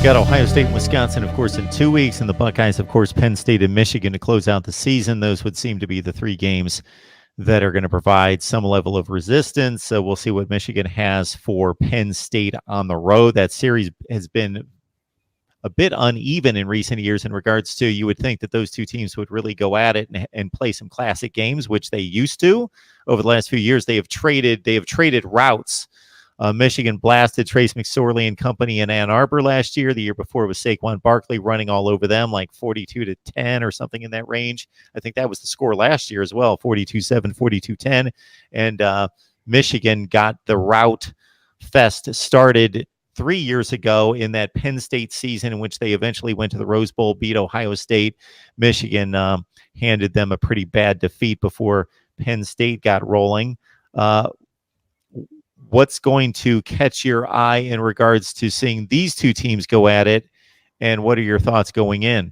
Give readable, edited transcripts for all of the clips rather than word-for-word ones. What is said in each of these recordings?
Got Ohio State and Wisconsin, of course, in 2 weeks, and the Buckeyes, of course, Penn State and Michigan to close out the season. Those would seem to be the three games that are going to provide some level of resistance. So we'll see what Michigan has for Penn State on the road. That series has been a bit uneven in recent years in regards to, you would think that those two teams would really go at it and play some classic games, which they used to. Over the last few years, they have traded routes. Michigan blasted Trace McSorley and company in Ann Arbor last year. The year before it was Saquon Barkley running all over them, like 42-10 or something in that range. I think that was the score last year as well, 42-7, 42-10. And Michigan got the route fest started 3 years ago in that Penn State season, in which they eventually went to the Rose Bowl, beat Ohio State. Michigan handed them a pretty bad defeat before Penn State got rolling. What's going to catch your eye in regards to seeing these two teams go at it, and what are your thoughts going in?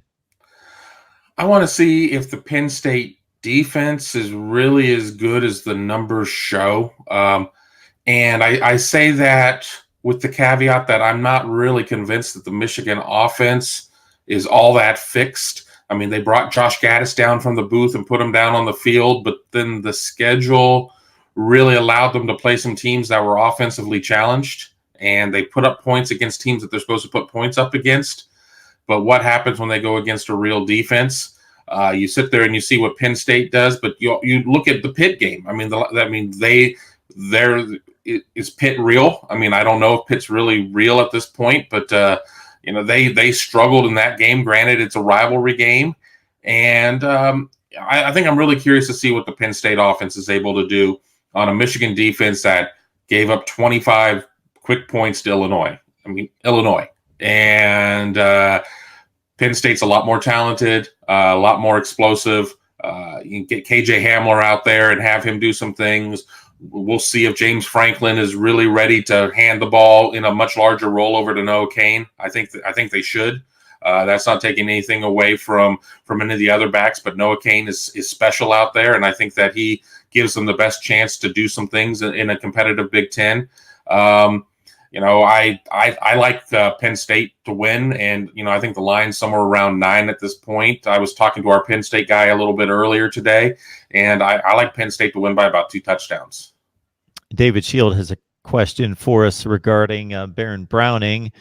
I want to see if the Penn State defense is really as good as the numbers show. And I say that with the caveat that I'm not really convinced that the Michigan offense is all that fixed. I mean, they brought Josh Gaddis down from the booth and put him down on the field, but then the schedule really allowed them to play some teams that were offensively challenged, and they put up points against teams that they're supposed to put points up against. But what happens when they go against a real defense? You sit there and you see what Penn State does, but you look at the Pitt game. Is Pitt real? I mean, I don't know if Pitt's really real at this point, but they struggled in that game. Granted, it's a rivalry game, and I think I'm really curious to see what the Penn State offense is able to do on a Michigan defense that gave up 25 quick points to Illinois. And Penn State's a lot more talented, a lot more explosive. You can get KJ Hamler out there and have him do some things. We'll see if James Franklin is really ready to hand the ball in a much larger role over to Noah Cain. I think they should. That's not taking anything away from any of the other backs, but Noah Cain is special out there, and I think that he gives them the best chance to do some things in a competitive Big Ten. I like Penn State to win, and I think the line's somewhere around 9 at this point. I was talking to our Penn State guy a little bit earlier today, and I like Penn State to win by about 2 touchdowns. David Shield has a question for us regarding Baron Browning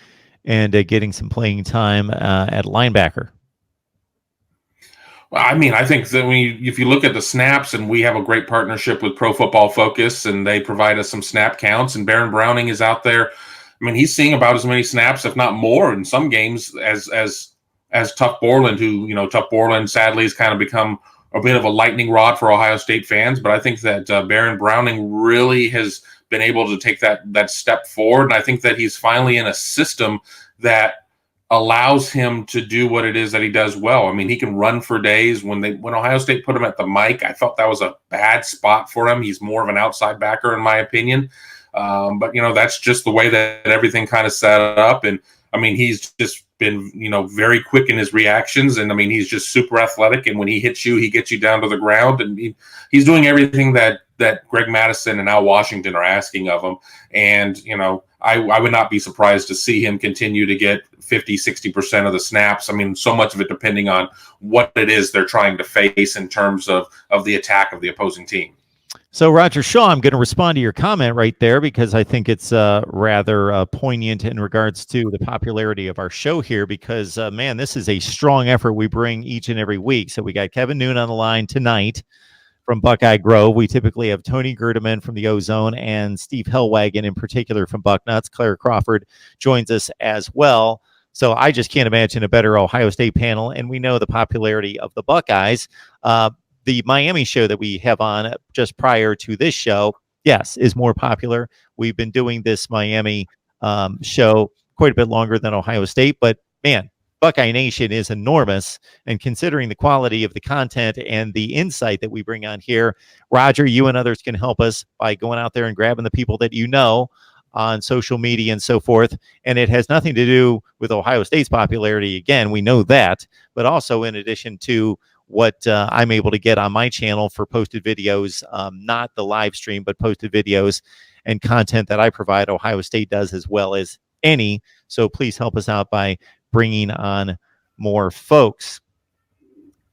and getting some playing time at linebacker. Well, I mean, I think that if you look at the snaps, and we have a great partnership with Pro Football Focus, and they provide us some snap counts, and Baron Browning is out there. I mean, he's seeing about as many snaps, if not more, in some games as Tuff Borland, who, Tuff Borland sadly has kind of become a bit of a lightning rod for Ohio State fans. But I think that Baron Browning really has been able to take that step forward. And I think that he's finally in a system that allows him to do what it is that he does well. I mean, he can run for days. When Ohio State put him at the mic, I felt that was a bad spot for him. He's more of an outside backer, in my opinion. But that's just the way that everything kind of set up. And I mean, he's just been, very quick in his reactions. And I mean, he's just super athletic. And when he hits you, he gets you down to the ground. And he's doing everything that Greg Mattison and Al Washington are asking of him. And, I would not be surprised to see him continue to get 50-60% of the snaps. I mean, so much of it depending on what it is they're trying to face in terms of the attack of the opposing team. So, Roger Shaw, I'm going to respond to your comment right there because I think it's rather poignant in regards to the popularity of our show here because, man, this is a strong effort we bring each and every week. So we got Kevin Noon on the line tonight from Buckeye Grove. We typically have Tony Gerdeman from the Ozone and Steve Hellwagon in particular from Bucknuts. Claire Crawford joins us as well. So I just can't imagine a better Ohio State panel, and we know the popularity of the Buckeyes. The Miami show that we have on just prior to this show, yes, is more popular. We've been doing this Miami show quite a bit longer than Ohio State, but man, Buckeye Nation is enormous. And considering the quality of the content and the insight that we bring on here, Roger, you and others can help us by going out there and grabbing the people that on social media and so forth. And it has nothing to do with Ohio State's popularity. Again, we know that, but also in addition to what I'm able to get on my channel for posted videos, not the live stream, but posted videos and content that I provide, Ohio State does as well as any. So please help us out by bringing on more folks.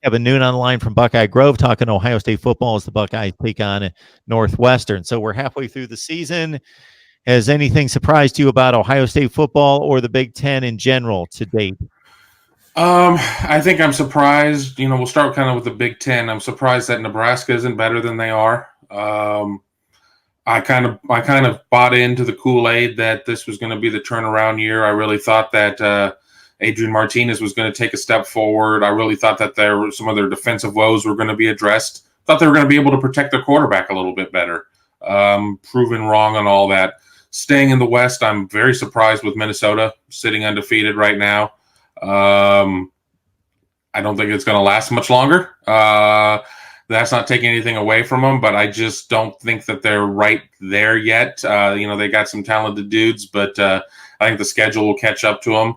Kevin Noon on the line from Buckeye Grove talking Ohio State football as the Buckeyes take on Northwestern. So we're halfway through the season. Has anything surprised you about Ohio State football or the Big Ten in general to date? I think I'm surprised. We'll start kind of with the Big Ten. I'm surprised that Nebraska isn't better than they are. I kind of bought into the Kool-Aid that this was going to be the turnaround year. I really thought that Adrian Martinez was going to take a step forward. I really thought that some of their defensive woes were going to be addressed. Thought they were going to be able to protect their quarterback a little bit better. Proven wrong on all that. Staying in the West, I'm very surprised with Minnesota sitting undefeated right now. I don't think it's going to last much longer. That's not taking anything away from them, but I just don't think that they're right there yet. They got some talented dudes, but I think the schedule will catch up to them.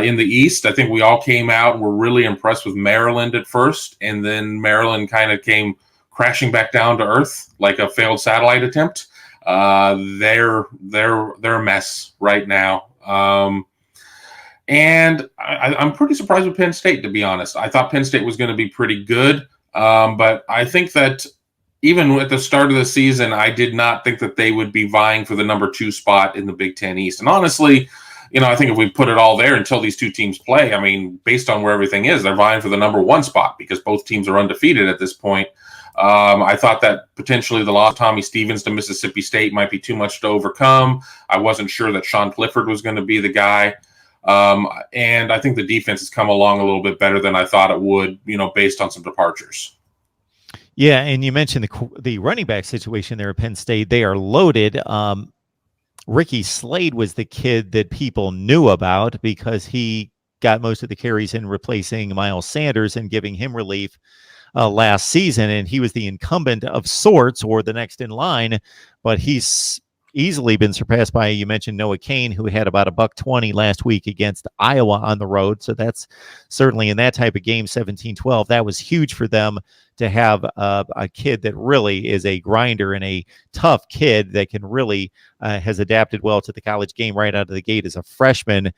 In the East, I think we all came out and were really impressed with Maryland at first, and then Maryland kind of came crashing back down to earth like a failed satellite attempt. They're a mess right now. And I'm pretty surprised with Penn State, to be honest. I thought Penn State was going to be pretty good, but I think that even at the start of the season, I did not think that they would be vying for the number 2 spot in the Big Ten East. And honestly, I think if we put it all there until these two teams play, I mean, based on where everything is, they're vying for the number 1 spot because both teams are undefeated at this point. I thought that potentially the loss of Tommy Stevens to Mississippi State might be too much to overcome. I wasn't sure that Sean Clifford was going to be the guy. And I think the defense has come along a little bit better than I thought it would, based on some departures. Yeah, and you mentioned the running back situation there at Penn State. They are loaded. Ricky Slade was the kid that people knew about because he got most of the carries in replacing Miles Sanders and giving him relief last season. And he was the incumbent of sorts or the next in line, but he's easily been surpassed by, you mentioned Noah Cain, who had about $120 last week against Iowa on the road. So that's certainly in that type of game, 17-12. That was huge for them to have a kid that really is a grinder and a tough kid that can really has adapted well to the college game right out of the gate as a freshman.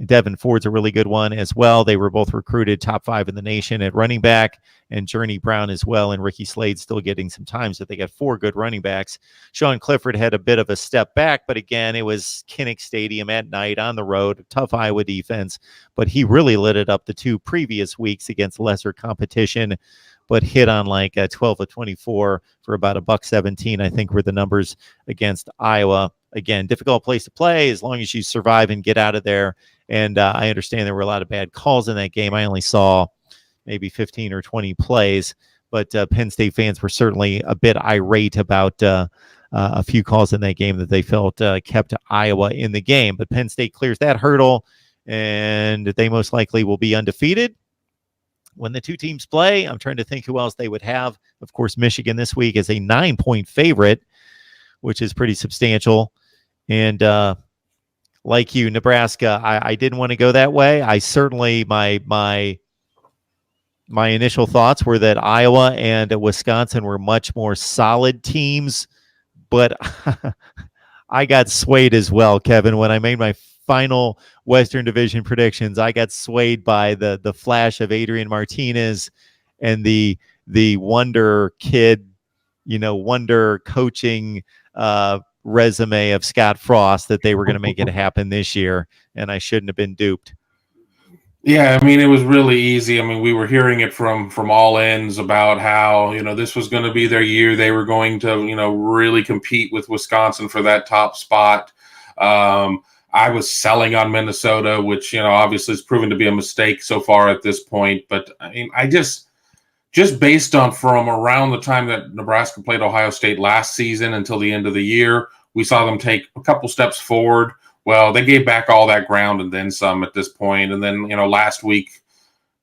Devin Ford's a really good one as well. They were both recruited top 5 in the nation at running back, and Journey Brown as well, and Ricky Slade still getting some time, so they got 4 good running backs. Sean Clifford had a bit of a step back, but again, it was Kinnick Stadium at night on the road, tough Iowa defense, but he really lit it up the 2 previous weeks against lesser competition, but hit on like 12 of 24 for about $117, I think were the numbers against Iowa. Again, difficult place to play as long as you survive and get out of there. And I understand there were a lot of bad calls in that game. I only saw maybe 15 or 20 plays, but Penn State fans were certainly a bit irate about a few calls in that game that they felt kept Iowa in the game. But Penn State clears that hurdle, and they most likely will be undefeated when the 2 teams play. I'm trying to think who else they would have. Of course, Michigan this week is a 9-point favorite, which is pretty substantial. And like you, Nebraska, I didn't want to go that way. I certainly, my initial thoughts were that Iowa and Wisconsin were much more solid teams, but I got swayed as well, Kevin. When I made my final Western Division predictions, I got swayed by the flash of Adrian Martinez and the wonder kid, wonder coaching resume of Scott Frost, that they were going to make it happen this year, and I shouldn't have been duped. Yeah, I mean, it was really easy. I mean, we were hearing it from all ends about how, this was going to be their year. They were going to, really compete with Wisconsin for that top spot. I was selling on Minnesota, which, obviously has proven to be a mistake so far at this point. But I mean, I just based on from around the time that Nebraska played Ohio State last season until the end of the year, we saw them take a couple steps forward. Well, they gave back all that ground and then some at this point. And then, last week,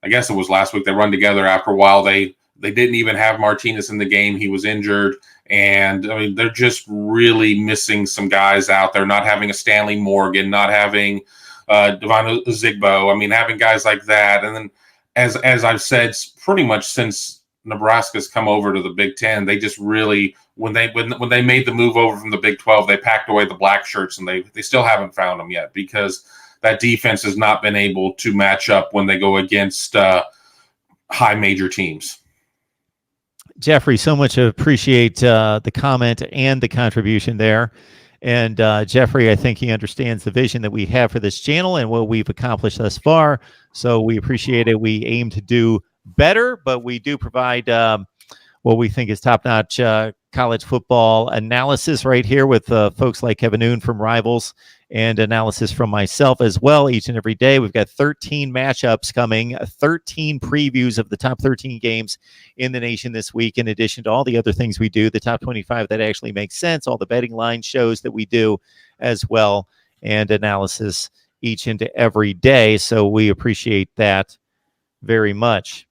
I guess it was last week, they run together after a while. They didn't even have Martinez in the game. He was injured. And, I mean, they're just really missing some guys out there, not having a Stanley Morgan, not having Devon Ozigbo. I mean, having guys like that. And then, as I've said pretty much since Nebraska's come over to the Big Ten, they just really, when they made the move over from the Big 12, they packed away the black shirts, and they still haven't found them yet, because that defense has not been able to match up when they go against high major teams. Jeffrey, so much appreciate the comment and the contribution there. And Jeffrey, I think he understands the vision that we have for this channel and what we've accomplished thus far. So we appreciate it. We aim to do better, but we do provide what we think is top-notch college football analysis right here with folks like Kevin Noon from Rivals, and analysis from myself as well each and every day. We've got 13 matchups coming, 13 previews of the top 13 games in the nation this week, in addition to all the other things we do, the top 25 that actually make sense, all the betting line shows that we do as well, and analysis each and every day. So we appreciate that very much.